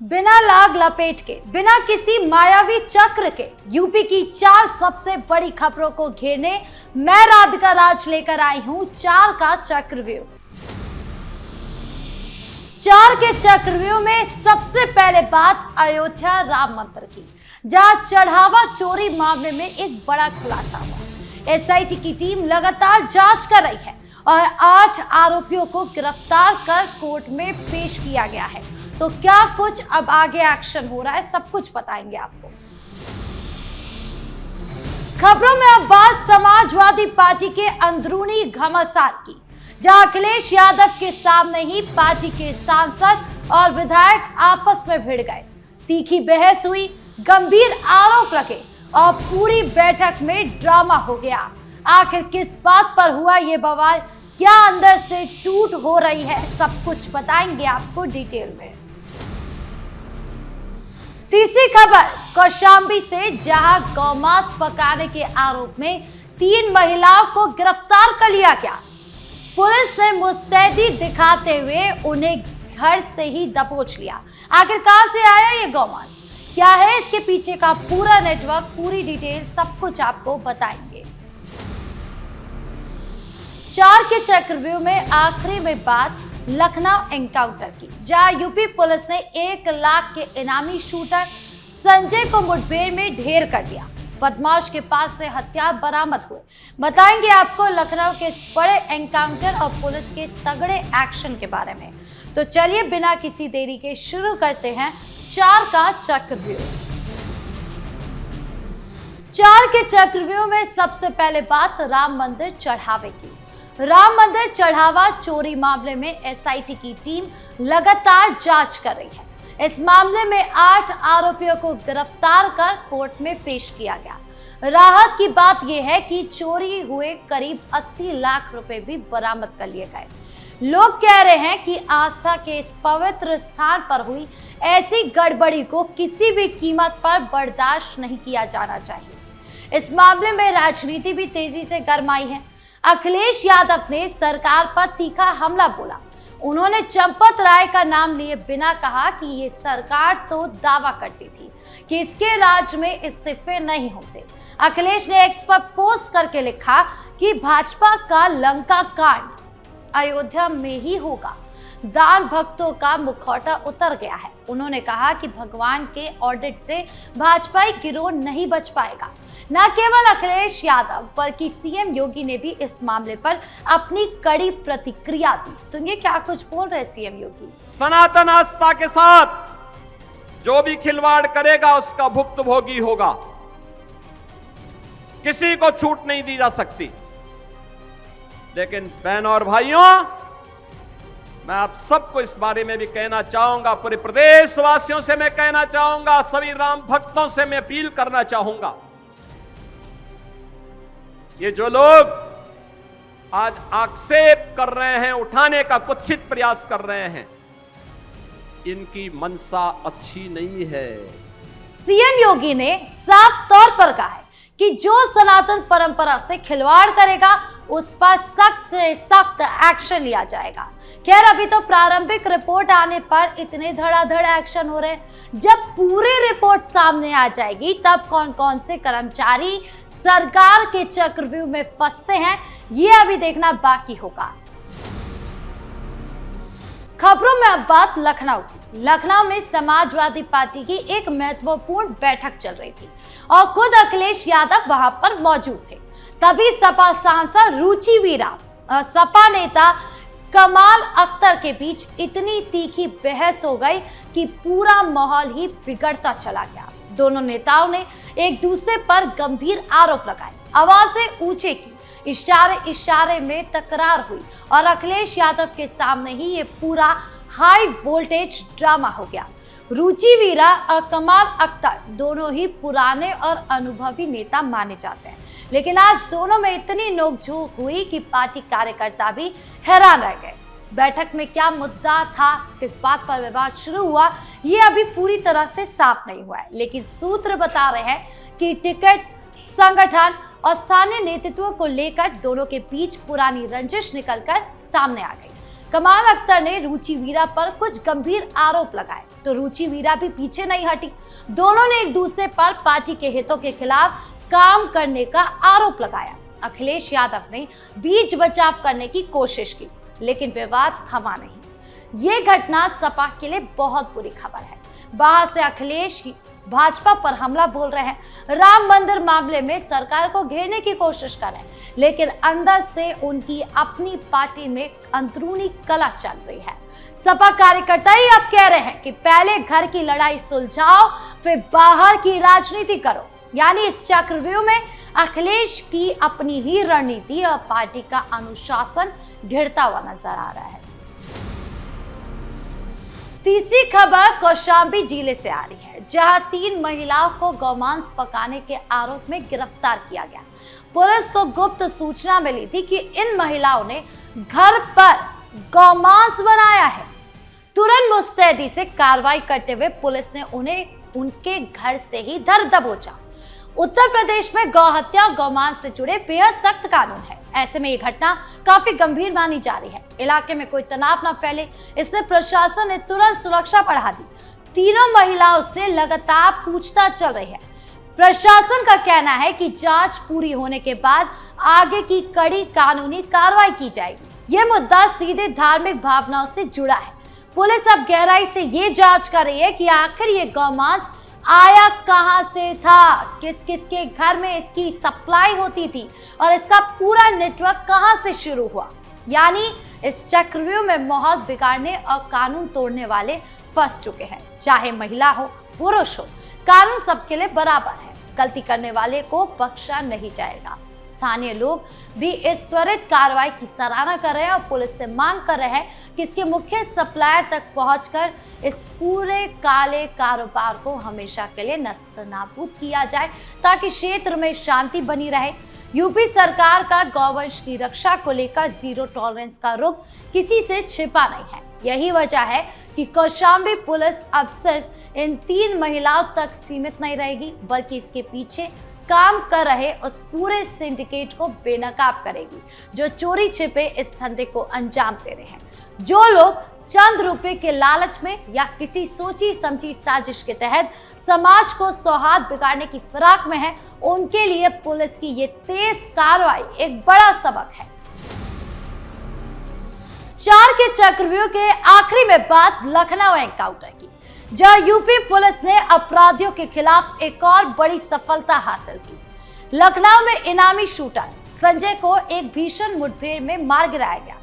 बिना लाग लपेट के, बिना किसी मायावी चक्र के यूपी की 4 सबसे बड़ी खबरों को घेरने मैं राधिका राज लेकर आई हूं 4 का चक्रव्यूह। 4 के चक्रव्यूह में सबसे पहले बात अयोध्या राम मंदिर की, जहां चढ़ावा चोरी मामले में एक बड़ा खुलासा हुआ। एसआईटी की टीम लगातार जांच कर रही है और 8 आरोपियों को गिरफ्तार कर कोर्ट में पेश किया गया है। तो क्या कुछ अब आगे एक्शन हो रहा है, सब कुछ बताएंगे आपको। खबरों में अब बात समाजवादी पार्टी के अंदरूनी घमासान की, जहां अखिलेश यादव के सामने ही पार्टी के सांसद और विधायक आपस में भिड़ गए। तीखी बहस हुई, गंभीर आरोप लगे और पूरी बैठक में ड्रामा हो गया। आखिर किस बात पर हुआ ये बवाल, क्या अंदर से टूट हो रही है, सब कुछ बताएंगे आपको डिटेल में। तीसरी खबर कौशांबी से, जहां गौमांस पकाने के आरोप में 3 महिलाओं को गिरफ्तार कर लिया गया। पुलिस ने मुस्तैदी दिखाते हुए उन्हें घर से ही दबोच लिया। आखिर कहां से आया ये गौमांस, क्या है इसके पीछे का पूरा नेटवर्क, पूरी डिटेल सब कुछ आपको बताएंगे। 4 के चक्रव्यूह में आखिरी में बात लखनऊ एनकाउंटर की, जहां यूपी पुलिस ने 1 लाख के इनामी शूटर संजय को मुठभेड़ में ढेर कर दिया। बदमाश के पास से हथियार बरामद हुए। बताएंगे आपको लखनऊ के इस बड़े एनकाउंटर और पुलिस के तगड़े एक्शन के बारे में। तो चलिए बिना किसी देरी के शुरू करते हैं 4 का चक्रव्यूह। 4 के चक्रव्यूह में सबसे पहले बात राम मंदिर चढ़ावे की। राम मंदिर चढ़ावा चोरी मामले में एसआईटी की टीम लगातार जांच कर रही है। इस मामले में 8 आरोपियों को गिरफ्तार कर कोर्ट में पेश किया गया। राहत की बात यह है कि चोरी हुए करीब 80 लाख रुपए भी बरामद कर लिए गए। लोग कह रहे हैं कि आस्था के इस पवित्र स्थान पर हुई ऐसी गड़बड़ी को किसी भी कीमत पर बर्दाश्त नहीं किया जाना चाहिए। इस मामले में राजनीति भी तेजी से गरमाई है। अखिलेश यादव ने सरकार पर तीखा हमला बोला। उन्होंने चंपत राय का नाम लिए बिना कहा कि ये सरकार तो दावा करती थी कि इसके राज में इस्तीफे नहीं होते। अखिलेश ने एक्स पर पोस्ट करके लिखा कि भाजपा का लंका कांड अयोध्या में ही होगा। दान भक्तों का मुखौटा उतर गया है। उन्होंने कहा कि भगवान के ऑडिट से भाजपाई गिरोह नहीं बच पाएगा। न केवल अखिलेश यादव बल्कि सीएम योगी ने भी इस मामले पर अपनी कड़ी प्रतिक्रिया दी। सुनिए क्या कुछ बोल रहे सीएम योगी। सनातन आस्था के साथ जो भी खिलवाड़ करेगा उसका भुक्तभोगी होगा। किसी को छूट नहीं दी जा सकती। लेकिन बहनों और भाइयों, मैं आप सबको इस बारे में भी कहना चाहूंगा, पूरे प्रदेशवासियों से मैं कहना चाहूंगा, सभी राम भक्तों से मैं अपील करना चाहूंगा, ये जो लोग आज आक्षेप कर रहे हैं, उठाने का कुत्सित प्रयास कर रहे हैं, इनकी मंशा अच्छी नहीं है। सीएम योगी ने साफ तौर पर कहा है कि जो सनातन परंपरा से खिलवाड़ करेगा उस पर सख्त से सख्त एक्शन लिया जाएगा। खैर अभी तो प्रारंभिक रिपोर्ट आने पर इतने धड़ाधड़ एक्शन हो रहे हैं। जब पूरी रिपोर्ट सामने आ जाएगी तब कौन कौन से कर्मचारी सरकार के चक्रव्यूह में फंसते हैं ये अभी देखना बाकी होगा। खबरों में अब बात लखनऊ की। लखनऊ में समाजवादी पार्टी की एक महत्वपूर्ण बैठक चल रही थी और खुद अखिलेश यादव वहां पर मौजूद थे। तभी सपा सांसद रुचि वीरा और सपा नेता कमाल अख्तर के बीच इतनी तीखी बहस हो गई कि पूरा माहौल ही बिगड़ता चला गया। दोनों नेताओं ने एक दूसरे पर गंभीर आरोप लगाए, आवाजें ऊंचे की, इशारे में तकरार हुई और अखिलेश यादव के सामने ही ये पूरा हाई वोल्टेज ड्रामा हो गया। रुचि वीरा और कमाल अख्तर दोनों ही पुराने और अनुभवी नेता माने जाते हैं, लेकिन आज दोनों में इतनी नोकझोंक हुई कि पार्टी कार्यकर्ता भी हैरान रह गए। बैठक में क्या मुद्दा था, किस बात पर विवाद शुरू हुआ, ये अभी पूरी तरह से साफ नहीं हुआ है, लेकिन सूत्र बता रहे हैं कि टिकट, संगठन और स्थानीय नेतृत्व को लेकर दोनों के बीच पुरानी रंजिश निकलकर सामने आ गई। कमाल अख्तर ने रुचि वीरा पर कुछ गंभीर आरोप लगाए तो रुचि वीरा भी पीछे नहीं हटी। दोनों ने एक दूसरे पर पार्टी के हितों के खिलाफ काम करने का आरोप लगाया। अखिलेश यादव ने बीच बचाव करने की कोशिश की, लेकिन विवाद थमा नहीं। ये घटना सपा के लिए बहुत बुरी खबर है। बाहर से अखिलेश भाजपा पर हमला बोल रहे हैं, राम मंदिर मामले में सरकार को घेरने की कोशिश कर रहे हैं, लेकिन अंदर से उनकी अपनी पार्टी में अंदरूनी कलह चल रही है। सपा कार्यकर्ता ही अब कह रहे हैं कि पहले घर की लड़ाई सुलझाओ, फिर बाहर की राजनीति करो। यानी इस चक्रव्यूह में अखिलेश की अपनी ही रणनीति और पार्टी का अनुशासन घिरता हुआ नजर आ रहा है। तीसरी खबर कौशाम्बी जिले से आ रही है, जहां 3 महिलाओं को गौमांस पकाने के आरोप में गिरफ्तार किया गया। पुलिस को गुप्त सूचना मिली थी कि इन महिलाओं ने घर पर गौमांस बनाया है। तुरंत मुस्तैदी से कार्रवाई करते हुए पुलिस ने उन्हें उनके घर से ही धर दबोचा। उत्तर प्रदेश में गौ हत्या और गौमांस से जुड़े बेहद सख्त कानून है। ऐसे में ये घटना काफी गंभीर मानी जा रही है। इलाके में कोई तनाव न फैले, इसलिए प्रशासन ने तुरंत सुरक्षा बढ़ा दी। तीनों महिलाओं से लगातार पूछताछ चल रही है। प्रशासन का कहना है कि जांच पूरी होने के बाद आगे की कड़ी कानूनी कार्रवाई की जाएगी। ये मुद्दा सीधे धार्मिक भावनाओं से जुड़ा है। पुलिस अब गहराई से ये जांच कर रही है कि आखिर ये गौमांस आया कहां से था, किस किस के घर में इसकी सप्लाई होती थी और इसका पूरा नेटवर्क कहां से शुरू हुआ। यानी इस चक्रव्यूह में माहौल बिगाड़ने और कानून तोड़ने वाले फंस चुके हैं। चाहे महिला हो पुरुष हो, कानून सबके लिए बराबर है। गलती करने वाले को बख्शा नहीं जाएगा। स्थानीय लोग भी इस त्वरित कार्रवाई की सराहना कर रहे हैं और पुलिस से मांग कर रहे हैं कि इसके मुख्य सप्लायर तक पहुंचकर इस पूरे काले कारोबार को हमेशा के लिए नस्तनाबूद किया जाए, ताकि क्षेत्र में शांति बनी रहे। यूपी सरकार का गौवंश की रक्षा को लेकर जीरो टॉलरेंस का रुख किसी से छिपा नहीं है। यही वजह है कि कौशाम्बी पुलिस अब सिर्फ इन 3 महिलाओं तक सीमित नहीं रहेगी, बल्कि इसके पीछे काम कर रहे उस पूरे सिंडिकेट को बेनकाब करेगी, जो चोरी छिपे इस धंधे को अंजाम दे रहे हैं। जो लोग चंद रुपए के लालच में या किसी सोची समझी साजिश के तहत समाज को सौहार्द बिगाड़ने की फिराक में है, उनके लिए पुलिस की ये तेज कार्रवाई एक बड़ा सबक है। 4 के चक्रव्यूह के आखिरी में बात लखनऊ एनकाउंटर की, जहां यूपी पुलिस ने अपराधियों के खिलाफ एक और बड़ी सफलता हासिल की। लखनऊ में इनामी शूटर संजय को एक भीषण मुठभेड़ में मार गिराया गया।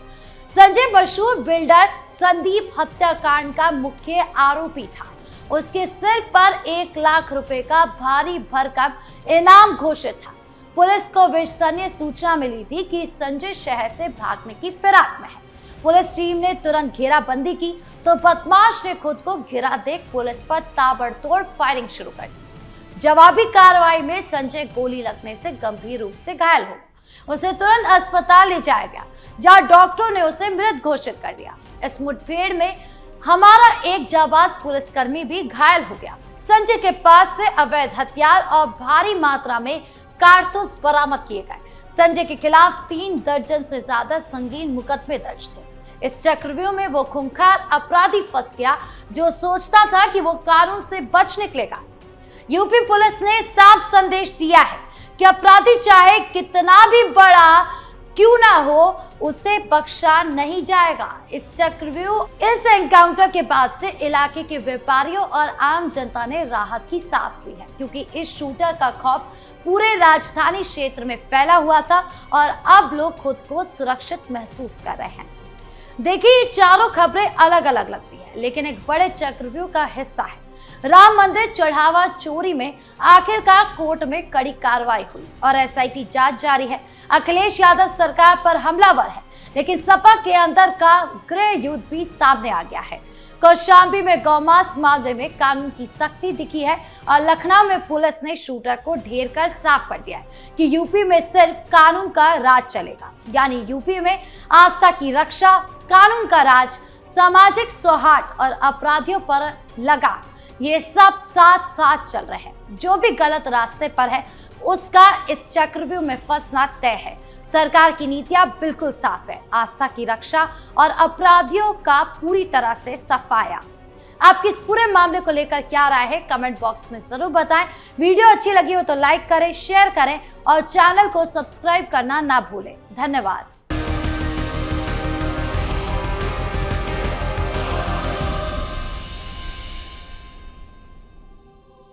संजय मशहूर बिल्डर संदीप हत्याकांड का मुख्य आरोपी था। उसके सिर पर 1 लाख रुपए का भारी भरकम इनाम घोषित था। पुलिस को विश्वसनीय सूचना मिली थी कि संजय शहर से भागने की फिराक में है। पुलिस टीम ने तुरंत घेराबंदी की तो बदमाश ने खुद को घिरा देख पुलिस पर ताबड़तोड़ फायरिंग शुरू कर दी। जवाबी कार्रवाई में संजय गोली लगने से गंभीर रूप से घायल हो गया। उसे तुरंत अस्पताल ले जाया गया, जहां डॉक्टरों ने उसे मृत घोषित कर दिया। इस मुठभेड़ में हमारा एक जाबाज पुलिसकर्मी भी घायल हो गया। संजय के पास से अवैध हथियार और भारी मात्रा में कारतूस बरामद किए गए। संजय के खिलाफ 3 दर्जन से ज्यादा संगीन मुकदमे दर्ज थे। इस चक्रव्यूह में वो खूंखार अपराधी फंस गया जो सोचता था कि वो कानून से बच निकलेगा। यूपी पुलिस ने साफ संदेश दिया है कि अपराधी चाहे कितना भी बड़ा क्यों ना हो, उसे बख्शा नहीं जाएगा। इस चक्रव्यूह इस एनकाउंटर के बाद से इलाके के व्यापारियों और आम जनता ने राहत की सांस ली है, क्योंकि इस शूटर का खौफ पूरे राजधानी क्षेत्र में फैला हुआ था और अब लोग खुद को सुरक्षित महसूस कर रहे हैं। देखिए, ये चारों खबरें अलग अलग लगती है, लेकिन एक बड़े चक्रव्यूह का हिस्सा है। राम मंदिर चढ़ावा चोरी में आखिरकार कोर्ट में कड़ी कार्रवाई हुई और एसआईटी जांच जारी है। अखिलेश यादव सरकार पर हमलावर है, लेकिन सपा के अंदर का गृह युद्ध भी सामने आ गया है। कौशाम्बी में गौमांस मामले में कानून की सख्ती दिखी है और लखनऊ में पुलिस ने शूटर को ढेर कर साफ कर दिया है कि यूपी में सिर्फ कानून का राज चलेगा। यानी यूपी में आस्था की रक्षा, कानून का राज, सामाजिक सौहार्द और अपराधियों पर लगाम, ये सब साथ साथ चल रहे हैं। जो भी गलत रास्ते पर है उसका इस चक्रव्यूह में फंसना तय है। सरकार की नीतियां बिल्कुल साफ है, आस्था की रक्षा और अपराधियों का पूरी तरह से सफाया। आपकी इस पूरे मामले को लेकर क्या राय है, कमेंट बॉक्स में जरूर बताएं। वीडियो अच्छी लगी हो तो लाइक करें, शेयर करें और चैनल को सब्सक्राइब करना ना भूलें। धन्यवाद।